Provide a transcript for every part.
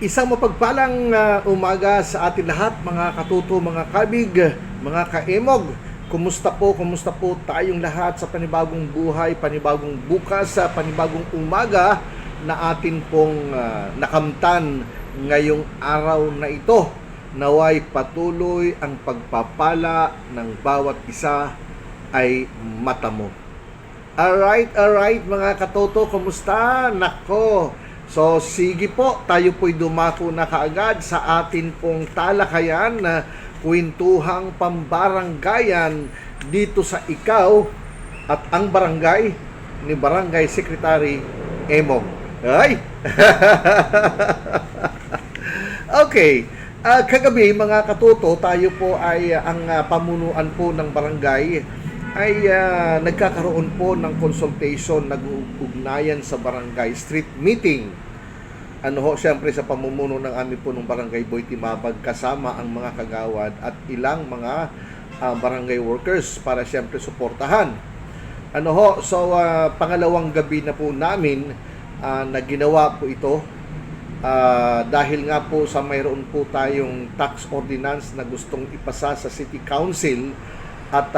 Isang mapagpalang umaga sa atin lahat, mga katuto, mga kabig, mga kaemog. Kumusta po tayong lahat sa panibagong buhay, panibagong bukas, sa panibagong umaga na atin pong nakamtan ngayong araw na ito. Naway patuloy ang pagpapala ng bawat isa ay matamo. Alright mga katoto, kumusta? Nako, so sige po, tayo po'y dumako na kaagad sa atin pong talakayan na kwentuhang pambaranggayan dito sa Ikaw at ang Barangay ni Barangay Secretary Emong. Ay! Okay, kagabi mga katoto, tayo po ay ang pamunuan po ng barangay ay nagkakaroon po ng consultation, nag-ugnayan sa barangay street meeting. Siyempre sa pamumuno ng amin po ng barangay Boy Timabag, kasama ang mga kagawad at ilang mga barangay workers para siyempre suportahan. Pangalawang gabi na po namin na ginawa po ito dahil nga po sa mayroon po tayong tax ordinance na gustong ipasa sa City Council. At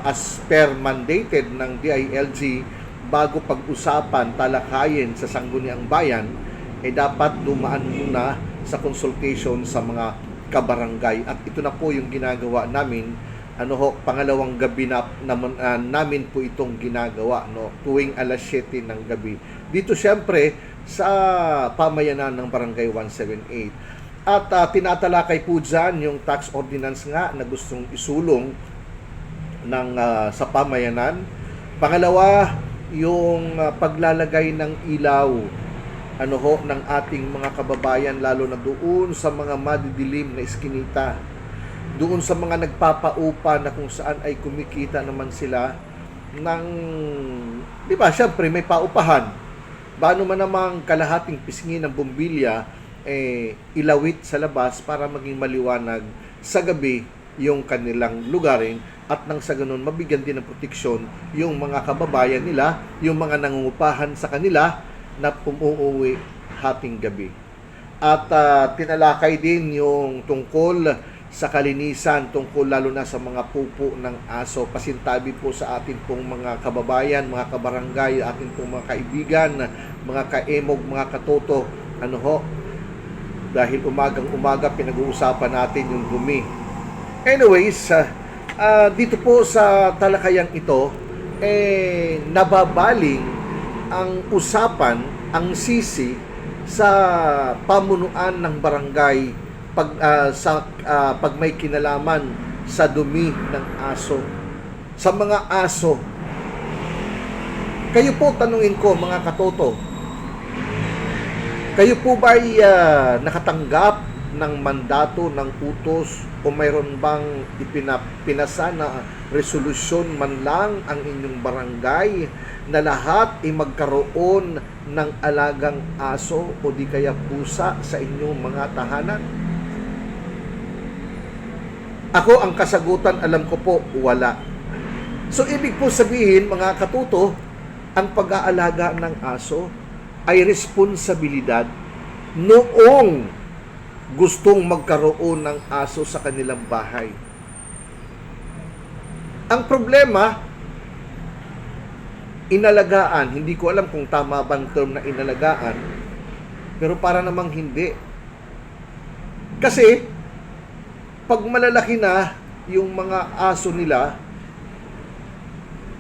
as per mandated ng DILG, bago pag-usapan, talakayin sa Sangguniang Bayan, dapat dumaan muna sa consultation sa mga kabarangay. At ito na po yung ginagawa namin. Pangalawang gabi namin po itong ginagawa, tuwing alas 7 ng gabi. Dito siyempre sa pamayanan ng Barangay 178. At tinatalakay po dyan yung tax ordinance nga na gustong isulong sa pamayanan. Pangalawa, yung paglalagay ng ilaw ng ating mga kababayan, lalo na doon sa mga madidilim na iskinita, doon sa mga nagpapaupa na kung saan ay kumikita naman sila ng, di ba, syempre may paupahan. Baano man namang kalahating pisngi ng bumbilya ilawit sa labas para maging maliwanag sa gabi yung kanilang lugarin, at nang sa ganun mabigyan din ng proteksyon yung mga kababayan nila, yung mga nangungupahan sa kanila na umuuwi hating gabi. At tinalakay din yung tungkol sa kalinisan, tungkol lalo na sa mga pupo ng aso. Pasintabi po sa atin pong mga kababayan, mga kabarangay, atin pong mga kaibigan, mga kaemog, mga katoto, dahil umagang-umaga pinag-uusapan natin yung dumi. Anyways, dito po sa talakayang ito, nababaling ang usapan, ang sisi sa pamunuan ng barangay pag may kinalaman sa dumi ng aso. Sa mga aso, kayo po, tanungin ko mga katoto, kayo po ba'y nakatanggap ng mandato, ng utos, o mayroon bang pinasa na resolusyon man lang ang inyong barangay na lahat ay magkaroon ng alagang aso o di kaya pusa sa inyong mga tahanan? Ako, ang kasagutan, alam ko po, wala. So, ibig po sabihin, mga katuto, ang pag-aalaga ng aso ay responsibilidad noong gustong magkaroon ng aso sa kanilang bahay. Ang problema, inalagaan. Hindi ko alam kung tama bang term na inalagaan, pero para namang hindi. Kasi, pag malalaki na yung mga aso nila,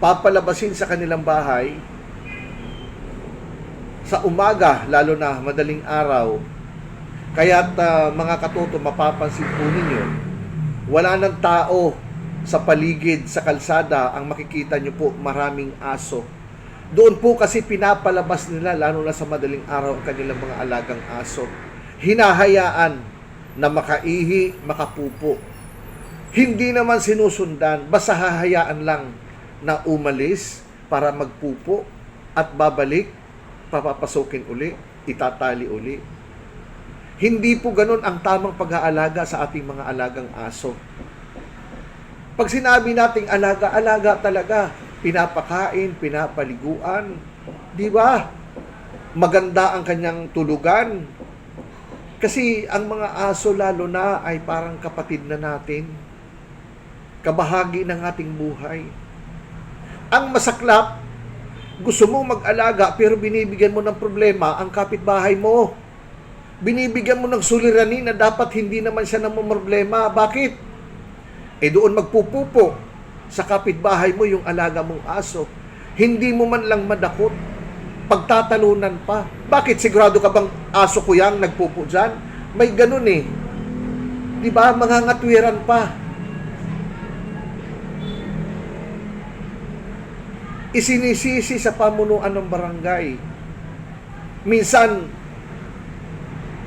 papalabasin sa kanilang bahay, sa umaga, lalo na madaling araw. Kaya't mga katoto, mapapansin po ninyo, wala ng tao sa paligid, sa kalsada, ang makikita nyo po maraming aso. Doon po kasi pinapalabas nila, lalo na sa madaling araw, ang kanilang mga alagang aso. Hinahayaan na makaihi, makapupo. Hindi naman sinusundan, basta hahayaan lang na umalis para magpupo at babalik, papapasukin uli, itatali uli. Hindi po ganun ang tamang pag-aalaga sa ating mga alagang aso. Pag sinabi nating alaga talaga, pinapakain, pinapaliguan, di ba? Maganda ang kanyang tulugan, Kasi ang mga aso lalo na ay parang kapatid na natin. Kabahagi ng ating buhay. Ang masaklap, gusto mong mag-alaga pero binibigyan mo ng problema ang kapitbahay mo. Binibigyan mo ng suliranin na dapat hindi naman siya namumroblema. Bakit? Doon magpupupo sa kapitbahay mo yung alaga mong aso. Hindi mo man lang madakot. Pagtatalunan pa. Bakit? Sigurado ka bang aso ko yang nagpupo dyan? May ganun eh. Diba? Mangangatwiran pa. Isinisisi sa pamunuan ng barangay. Minsan,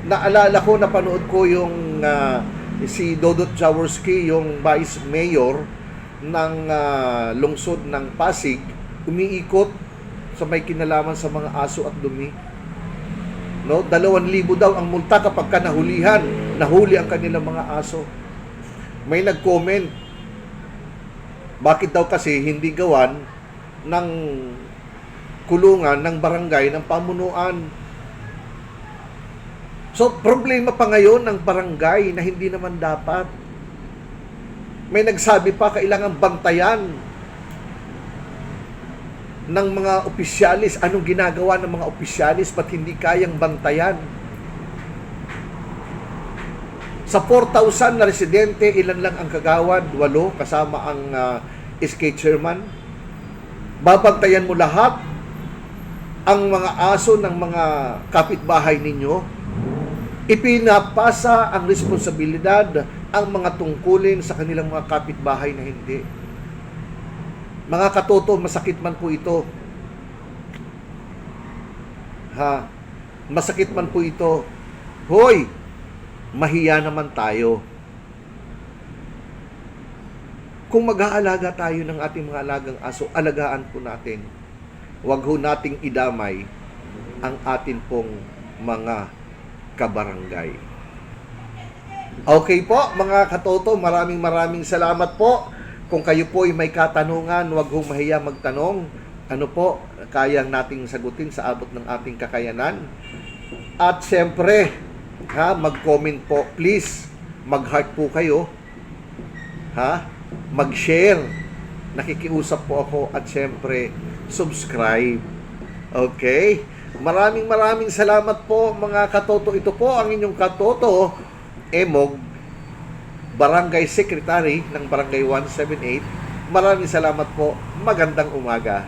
naalala ko, napanood ko yung si Dodot Jaworski, yung vice mayor ng lungsod ng Pasig, umiikot sa may kinalaman sa mga aso at dumi. No, 2,000 daw ang multa kapag ka nahuli ang kanilang mga aso. May nag-comment, bakit daw kasi hindi gawan ng kulungan ng barangay ng pamunuan. So, problema pa ngayon ng barangay na hindi naman dapat. May nagsabi pa, kailangan bantayan ng mga opisyalis. Anong ginagawa ng mga opisyalis? Ba't hindi kayang bantayan? Sa 4,000 na residente, ilan lang ang kagawad? 8, kasama ang SK chairman. Babantayan mo lahat ang mga aso ng mga kapitbahay ninyo. Ipinapasa ang responsibilidad, ang mga tungkulin sa kanilang mga kapitbahay na hindi. Mga katoto, masakit man po ito. Masakit man po ito. Hoy, mahiya naman tayo. Kung mag-aalaga tayo ng ating mga alagang aso, alagaan po natin. Huwag ho nating idamay ang atin pong mga kabarangay. Okay po, mga katoto, maraming salamat po. Kung kayo po ay may katanungan, huwag hong mahiya magtanong. Ano po, kayang nating sagutin sa abot ng ating kakayanan. At siyempre, mag-comment po. Please, mag-heart po kayo. Mag-share. Nakikiusap po ako. At siyempre, subscribe. Okay? Maraming salamat po, mga katoto. Ito po ang inyong katoto, Emog, Barangay Secretary ng Barangay 178. Maraming salamat po. Magandang umaga.